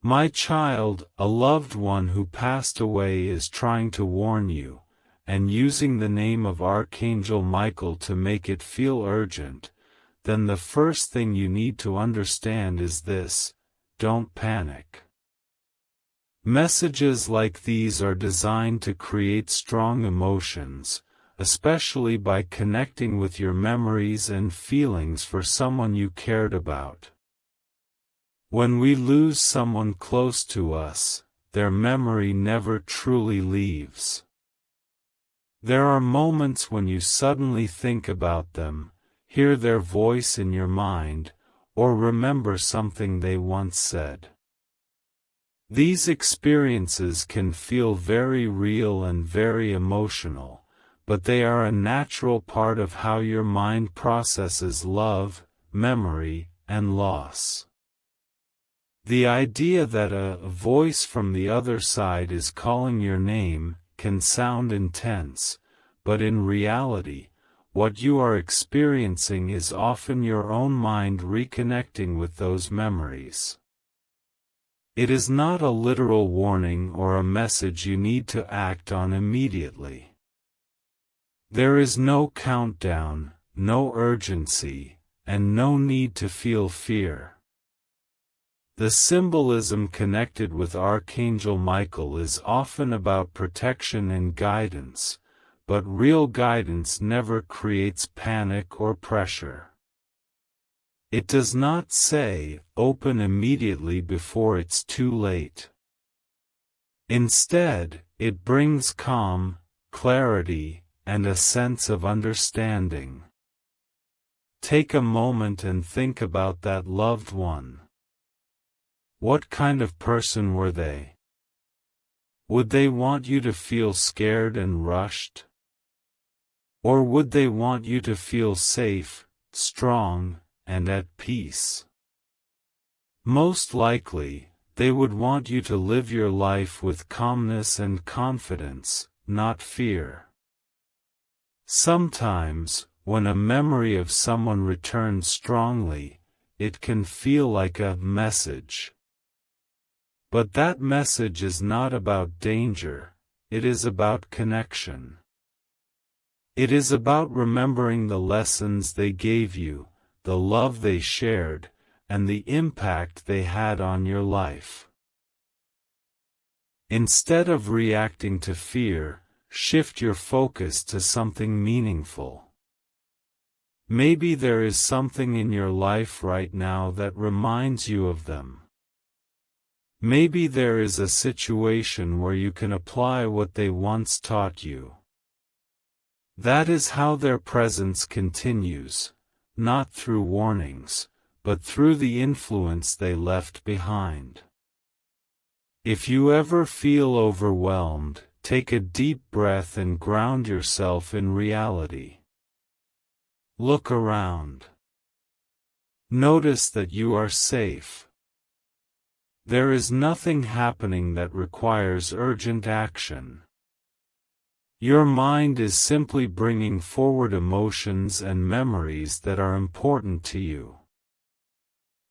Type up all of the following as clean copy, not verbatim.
My child, a loved one who passed away is trying to warn you, and using the name of Archangel Michael to make it feel urgent. Then the first thing you need to understand is this: don't panic. Messages like these are designed to create strong emotions, especially by connecting with your memories and feelings for someone you cared about. When we lose someone close to us, their memory never truly leaves. There are moments when you suddenly think about them, hear their voice in your mind, or remember something they once said. These experiences can feel very real and very emotional, but they are a natural part of how your mind processes love, memory, and loss. The idea that a voice from the other side is calling your name can sound intense, but in reality, what you are experiencing is often your own mind reconnecting with those memories. It is not a literal warning or a message you need to act on immediately. There is no countdown, no urgency, and no need to feel fear. The symbolism connected with Archangel Michael is often about protection and guidance, but real guidance never creates panic or pressure. It does not say, "Open immediately before it's too late." Instead, it brings calm, clarity, and a sense of understanding. Take a moment and think about that loved one. What kind of person were they? Would they want you to feel scared and rushed? Or would they want you to feel safe, strong, and at peace? Most likely, they would want you to live your life with calmness and confidence, not fear. Sometimes, when a memory of someone returns strongly, it can feel like a message. But that message is not about danger, it is about connection. It is about remembering the lessons they gave you, the love they shared, and the impact they had on your life. Instead of reacting to fear, shift your focus to something meaningful. Maybe there is something in your life right now that reminds you of them. Maybe there is a situation where you can apply what they once taught you. That is how their presence continues, not through warnings, but through the influence they left behind. If you ever feel overwhelmed, take a deep breath and ground yourself in reality. Look around. Notice that you are safe. There is nothing happening that requires urgent action. Your mind is simply bringing forward emotions and memories that are important to you.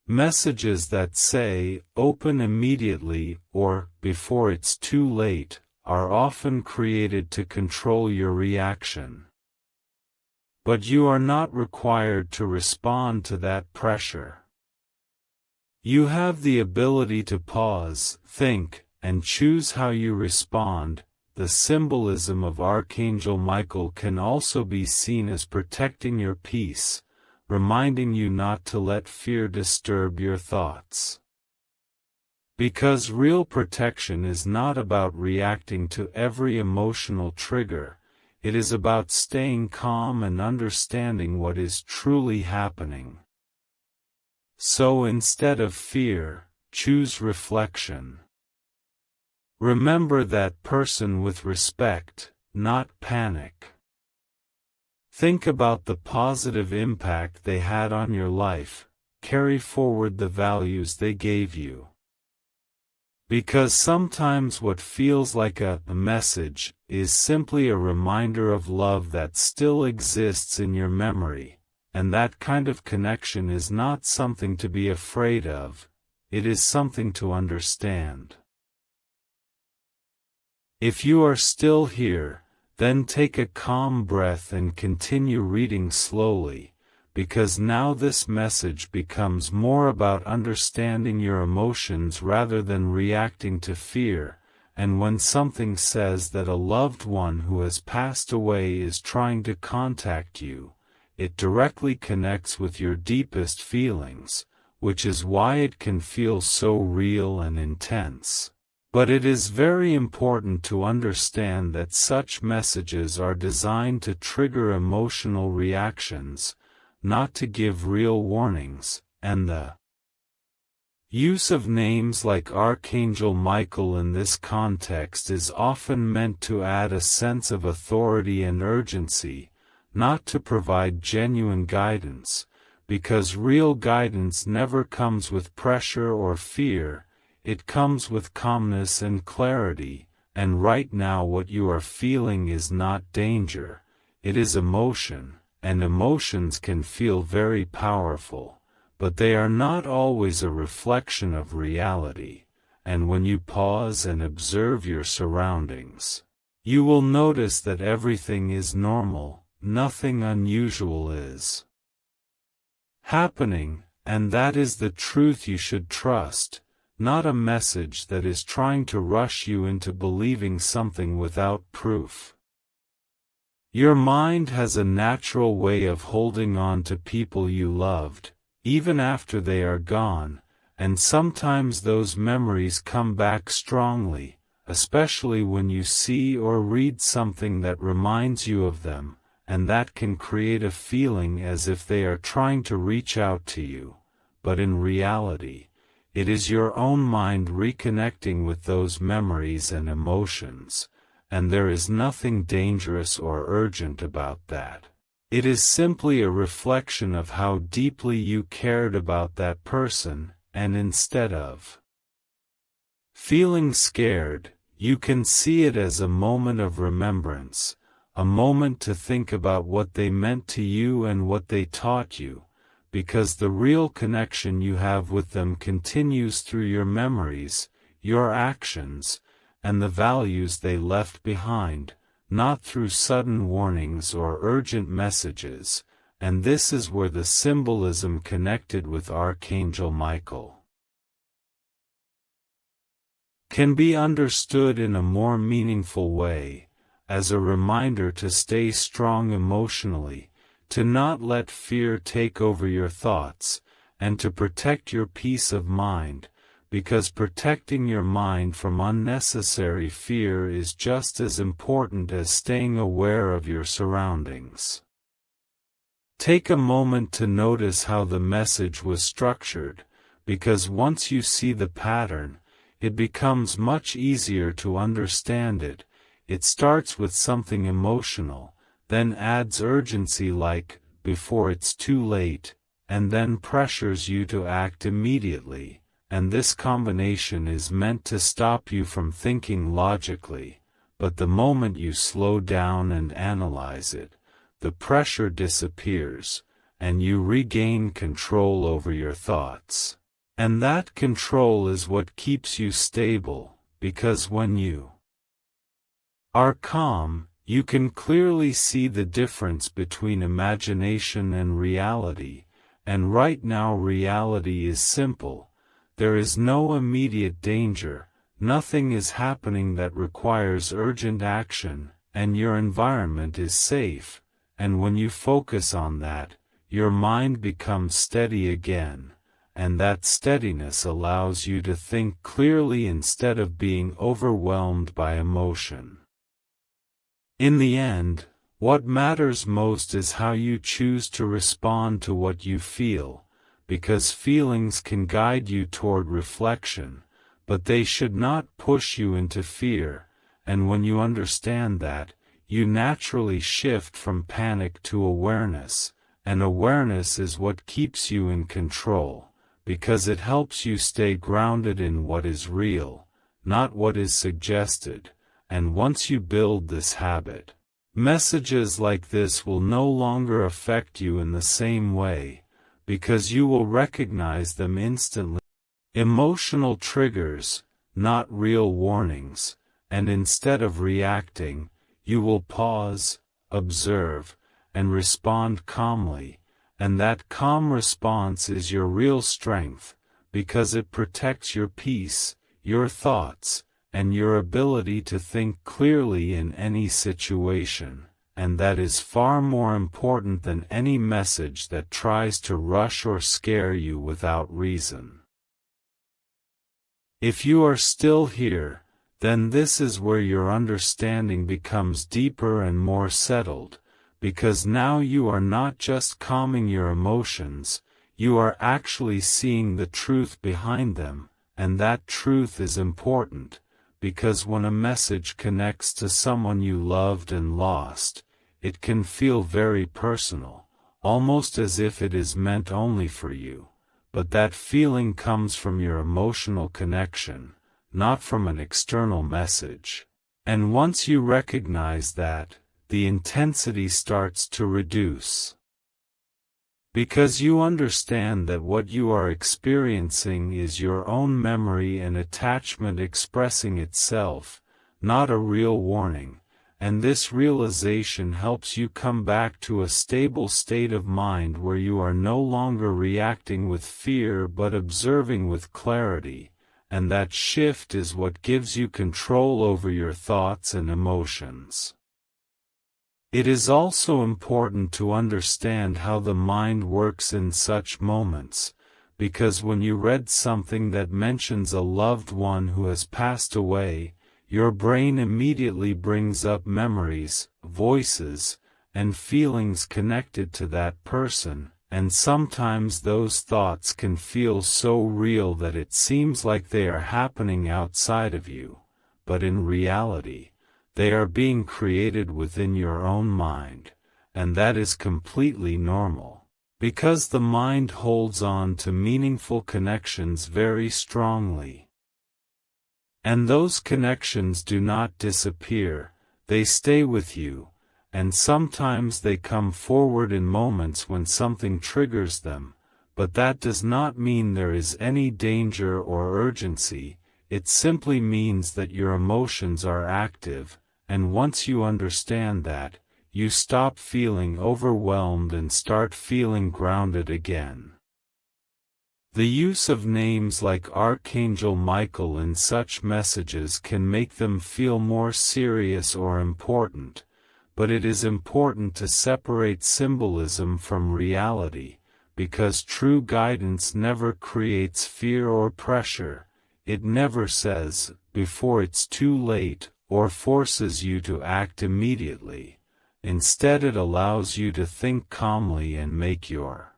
Messages that say, "Open immediately," or "Before it's too late," are often created to control your reaction. But you are not required to respond to that pressure. You have the ability to pause, think, and choose how you respond. The symbolism of Archangel Michael can also be seen as protecting your peace, reminding you not to let fear disturb your thoughts. Because real protection is not about reacting to every emotional trigger, it is about staying calm and understanding what is truly happening. So instead of fear, choose reflection. Remember that person with respect, not panic. Think about the positive impact they had on your life, carry forward the values they gave you. Because sometimes what feels like a message is simply a reminder of love that still exists in your memory. And that kind of connection is not something to be afraid of, it is something to understand. If you are still here, then take a calm breath and continue reading slowly, because now this message becomes more about understanding your emotions rather than reacting to fear, and when something says that a loved one who has passed away is trying to contact you, it directly connects with your deepest feelings, which is why it can feel so real and intense. But it is very important to understand that such messages are designed to trigger emotional reactions, not to give real warnings, and the use of names like Archangel Michael in this context is often meant to add a sense of authority and urgency, not to provide genuine guidance, because real guidance never comes with pressure or fear. It comes with calmness and clarity, and right now what you are feeling is not danger, it is emotion, and emotions can feel very powerful, but they are not always a reflection of reality, and when you pause and observe your surroundings, you will notice that everything is normal, nothing unusual is happening, and that is the truth you should trust. Not a message that is trying to rush you into believing something without proof. Your mind has a natural way of holding on to people you loved, even after they are gone, and sometimes those memories come back strongly, especially when you see or read something that reminds you of them, and that can create a feeling as if they are trying to reach out to you, but in reality, it is your own mind reconnecting with those memories and emotions, and there is nothing dangerous or urgent about that. It is simply a reflection of how deeply you cared about that person, and instead of feeling scared, you can see it as a moment of remembrance, a moment to think about what they meant to you and what they taught you, because the real connection you have with them continues through your memories, your actions, and the values they left behind, not through sudden warnings or urgent messages, and this is where the symbolism connected with Archangel Michael can be understood in a more meaningful way, as a reminder to stay strong emotionally, to not let fear take over your thoughts, and to protect your peace of mind, because protecting your mind from unnecessary fear is just as important as staying aware of your surroundings. Take a moment to notice how the message was structured, because once you see the pattern, it becomes much easier to understand it. It starts with something emotional, then adds urgency like, before it's too late, and then pressures you to act immediately, and this combination is meant to stop you from thinking logically, but the moment you slow down and analyze it, the pressure disappears, and you regain control over your thoughts. And that control is what keeps you stable, because when you are calm, you can clearly see the difference between imagination and reality, and right now reality is simple. There is no immediate danger, nothing is happening that requires urgent action, and your environment is safe, and when you focus on that, your mind becomes steady again, and that steadiness allows you to think clearly instead of being overwhelmed by emotion. In the end, what matters most is how you choose to respond to what you feel, because feelings can guide you toward reflection, but they should not push you into fear, and when you understand that, you naturally shift from panic to awareness, and awareness is what keeps you in control, because it helps you stay grounded in what is real, not what is suggested. And once you build this habit, messages like this will no longer affect you in the same way, because you will recognize them instantly. Emotional triggers, not real warnings, and instead of reacting, you will pause, observe, and respond calmly, and that calm response is your real strength, because it protects your peace, your thoughts, and your ability to think clearly in any situation, and that is far more important than any message that tries to rush or scare you without reason. If you are still here, then this is where your understanding becomes deeper and more settled, because now you are not just calming your emotions, you are actually seeing the truth behind them, and that truth is important, because when a message connects to someone you loved and lost, it can feel very personal, almost as if it is meant only for you, but that feeling comes from your emotional connection, not from an external message. And once you recognize that, the intensity starts to reduce. Because you understand that what you are experiencing is your own memory and attachment expressing itself, not a real warning, and this realization helps you come back to a stable state of mind where you are no longer reacting with fear but observing with clarity, and that shift is what gives you control over your thoughts and emotions. It is also important to understand how the mind works in such moments, because when you read something that mentions a loved one who has passed away, your brain immediately brings up memories, voices, and feelings connected to that person, and sometimes those thoughts can feel so real that it seems like they are happening outside of you, but in reality, they are being created within your own mind, and that is completely normal, because the mind holds on to meaningful connections very strongly. And those connections do not disappear, they stay with you, and sometimes they come forward in moments when something triggers them, but that does not mean there is any danger or urgency, it simply means that your emotions are active, and once you understand that, you stop feeling overwhelmed and start feeling grounded again. The use of names like Archangel Michael in such messages can make them feel more serious or important, but it is important to separate symbolism from reality, because true guidance never creates fear or pressure, it never says, before it's too late, or forces you to act immediately. Instead it allows you to think calmly and make your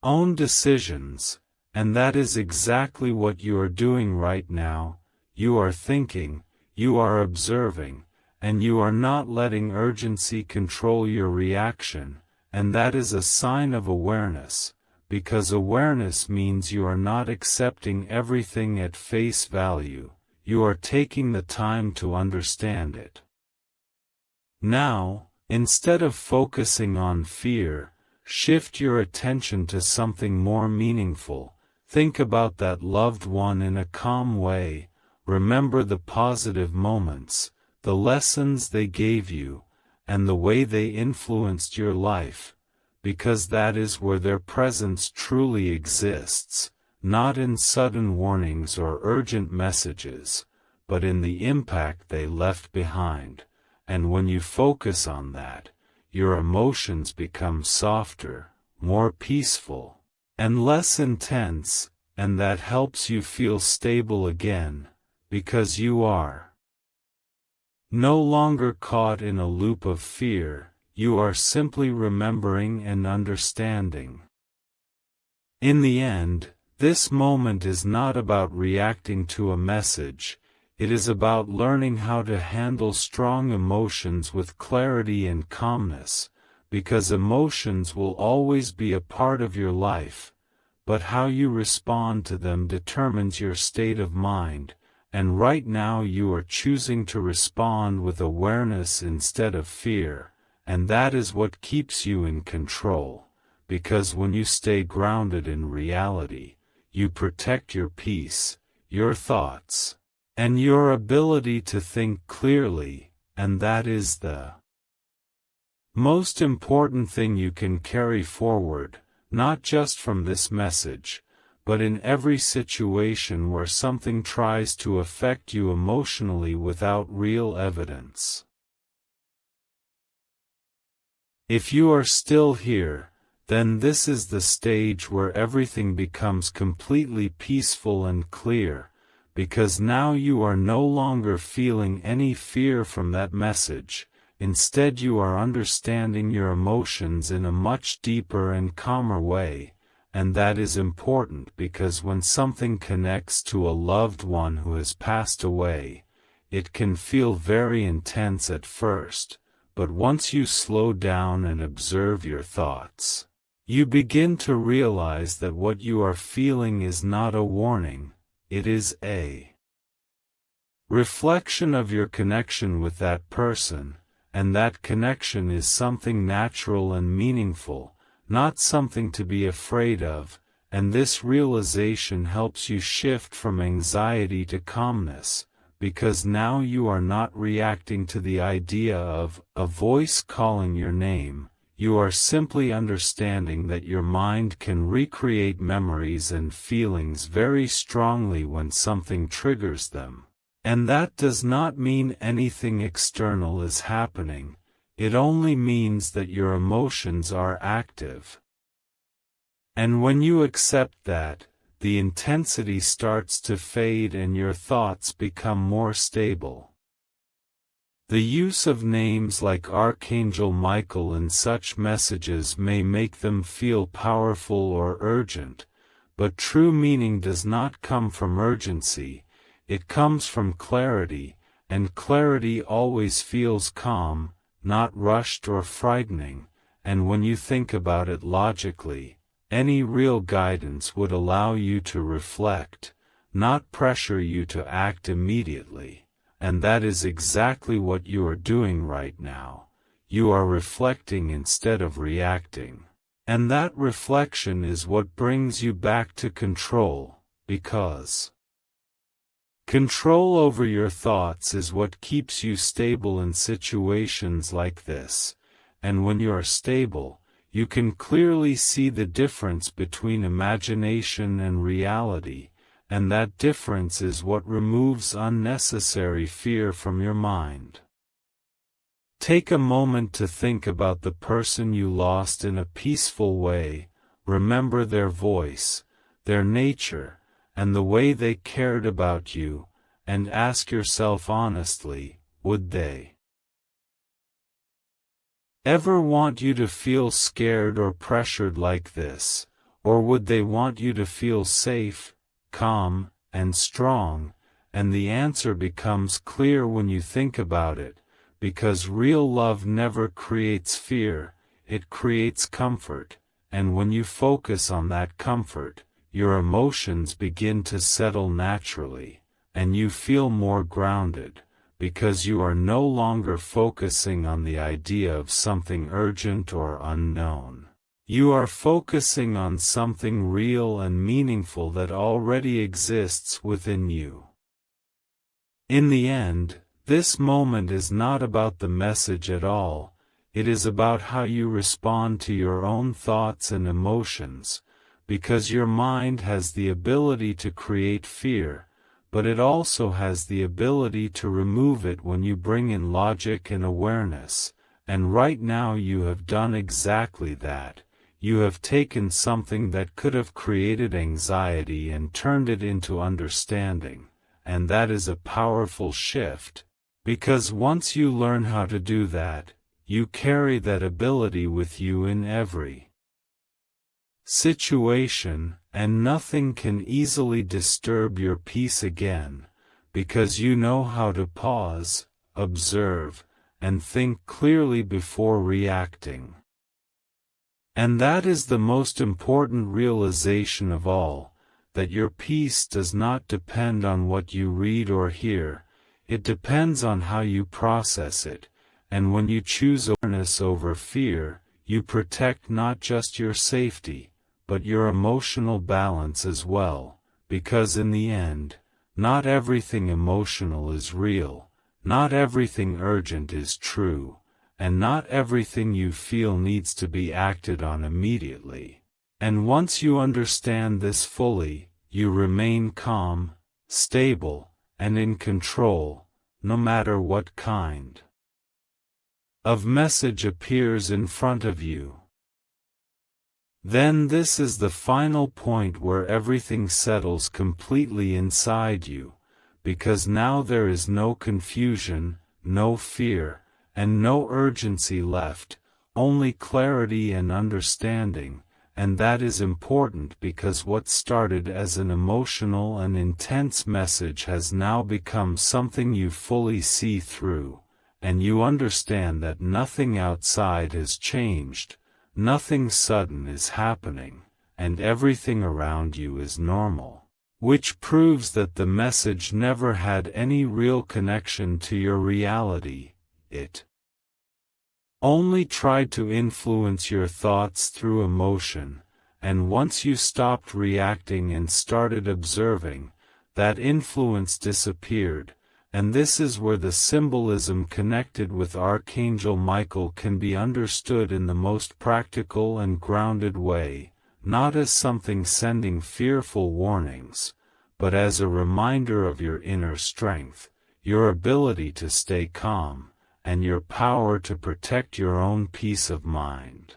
own decisions, and that is exactly what you are doing right now. You are thinking, you are observing, and you are not letting urgency control your reaction, and that is a sign of awareness, because awareness means you are not accepting everything at face value, you are taking the time to understand it. Now, instead of focusing on fear, shift your attention to something more meaningful. Think about that loved one in a calm way, remember the positive moments, the lessons they gave you, and the way they influenced your life, because that is where their presence truly exists, not in sudden warnings or urgent messages, but in the impact they left behind, and when you focus on that, your emotions become softer, more peaceful, and less intense, and that helps you feel stable again, because you are no longer caught in a loop of fear, you are simply remembering and understanding. In the end, this moment is not about reacting to a message, it is about learning how to handle strong emotions with clarity and calmness, because emotions will always be a part of your life, but how you respond to them determines your state of mind, and right now you are choosing to respond with awareness instead of fear, and that is what keeps you in control, because when you stay grounded in reality, you protect your peace, your thoughts, and your ability to think clearly, and that is the most important thing you can carry forward, not just from this message, but in every situation where something tries to affect you emotionally without real evidence. If you are still here, then this is the stage where everything becomes completely peaceful and clear, because now you are no longer feeling any fear from that message. Instead, you are understanding your emotions in a much deeper and calmer way, and that is important because when something connects to a loved one who has passed away, it can feel very intense at first, but once you slow down and observe your thoughts, you begin to realize that what you are feeling is not a warning, it is a reflection of your connection with that person, and that connection is something natural and meaningful, not something to be afraid of, and this realization helps you shift from anxiety to calmness, because now you are not reacting to the idea of a voice calling your name. You are simply understanding that your mind can recreate memories and feelings very strongly when something triggers them. And that does not mean anything external is happening, it only means that your emotions are active. And when you accept that, the intensity starts to fade and your thoughts become more stable. The use of names like Archangel Michael in such messages may make them feel powerful or urgent, but true meaning does not come from urgency, it comes from clarity, and clarity always feels calm, not rushed or frightening, and when you think about it logically, any real guidance would allow you to reflect, not pressure you to act immediately. And that is exactly what you are doing right now. You are reflecting instead of reacting. And that reflection is what brings you back to control, because control over your thoughts is what keeps you stable in situations like this, and when you are stable, you can clearly see the difference between imagination and reality. And that difference is what removes unnecessary fear from your mind. Take a moment to think about the person you lost in a peaceful way, remember their voice, their nature, and the way they cared about you, and ask yourself honestly, would they ever want you to feel scared or pressured like this, or would they want you to feel safe, calm, and strong? And the answer becomes clear when you think about it, because real love never creates fear, it creates comfort, and when you focus on that comfort, your emotions begin to settle naturally, and you feel more grounded, because you are no longer focusing on the idea of something urgent or unknown. You are focusing on something real and meaningful that already exists within you. In the end, this moment is not about the message at all, it is about how you respond to your own thoughts and emotions, because your mind has the ability to create fear, but it also has the ability to remove it when you bring in logic and awareness, and right now you have done exactly that. You have taken something that could have created anxiety and turned it into understanding, and that is a powerful shift, because once you learn how to do that, you carry that ability with you in every situation, and nothing can easily disturb your peace again, because you know how to pause, observe, and think clearly before reacting. And that is the most important realization of all, that your peace does not depend on what you read or hear, it depends on how you process it, and when you choose awareness over fear, you protect not just your safety, but your emotional balance as well, because in the end, not everything emotional is real, not everything urgent is true, and not everything you feel needs to be acted on immediately. And once you understand this fully, you remain calm, stable, and in control, no matter what kind of message appears in front of you. Then this is the final point where everything settles completely inside you, because now there is no confusion, no fear, and no urgency left, only clarity and understanding. And that is important because what started as an emotional and intense message has now become something you fully see through, and you understand that nothing outside has changed, nothing sudden is happening, and everything around you is normal, which proves that the message never had any real connection to your reality. It only tried to influence your thoughts through emotion, and once you stopped reacting and started observing, that influence disappeared, and this is where the symbolism connected with Archangel Michael can be understood in the most practical and grounded way, not as something sending fearful warnings, but as a reminder of your inner strength, your ability to stay calm, and your power to protect your own peace of mind.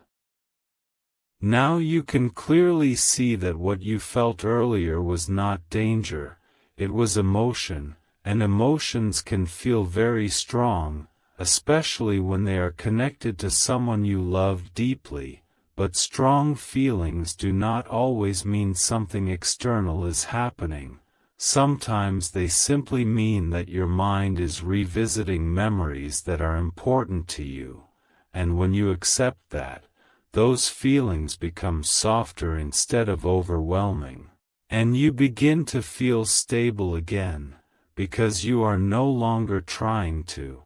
Now you can clearly see that what you felt earlier was not danger, it was emotion, and emotions can feel very strong, especially when they are connected to someone you love deeply, but strong feelings do not always mean something external is happening. Sometimes they simply mean that your mind is revisiting memories that are important to you, and when you accept that, those feelings become softer instead of overwhelming, and you begin to feel stable again, because you are no longer trying to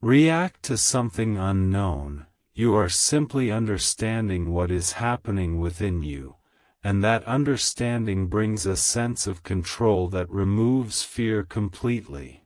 react to something unknown, you are simply understanding what is happening within you. And that understanding brings a sense of control that removes fear completely.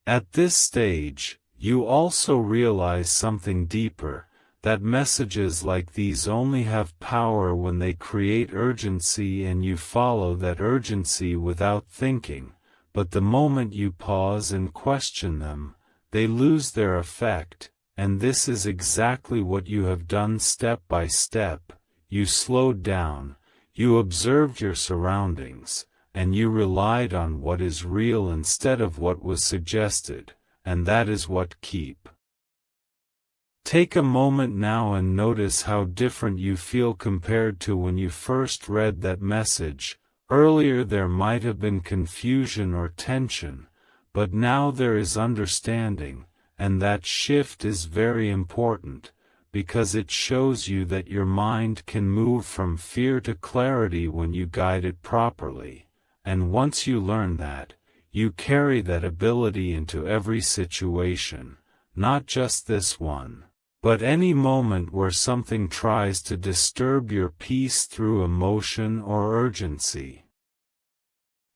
At this stage, you also realize something deeper, that messages like these only have power when they create urgency and you follow that urgency without thinking, but the moment you pause and question them, they lose their effect, and this is exactly what you have done step by step. You slowed down, you observed your surroundings, and you relied on what is real instead of what was suggested, and that is what keep. Take a moment now and notice how different you feel compared to when you first read that message. Earlier there might have been confusion or tension, but now there is understanding, and that shift is very important, because it shows you that your mind can move from fear to clarity when you guide it properly, and once you learn that, you carry that ability into every situation, not just this one, but any moment where something tries to disturb your peace through emotion or urgency.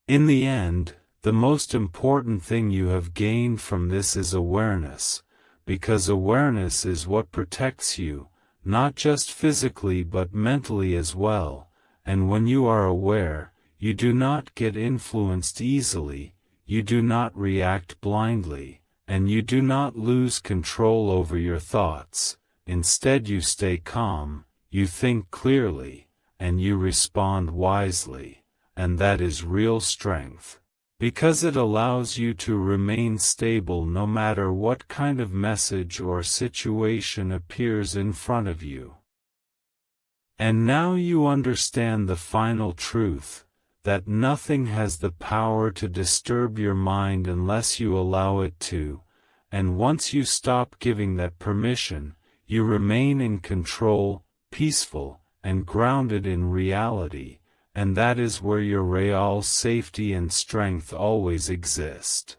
In the end, the most important thing you have gained from this is awareness, because awareness is what protects you, not just physically but mentally as well, and when you are aware, you do not get influenced easily, you do not react blindly, and you do not lose control over your thoughts. Instead you stay calm, you think clearly, and you respond wisely, and that is real strength, because it allows you to remain stable no matter what kind of message or situation appears in front of you. And now you understand the final truth, that nothing has the power to disturb your mind unless you allow it to, and once you stop giving that permission, you remain in control, peaceful, and grounded in reality, and that is where your real safety and strength always exist.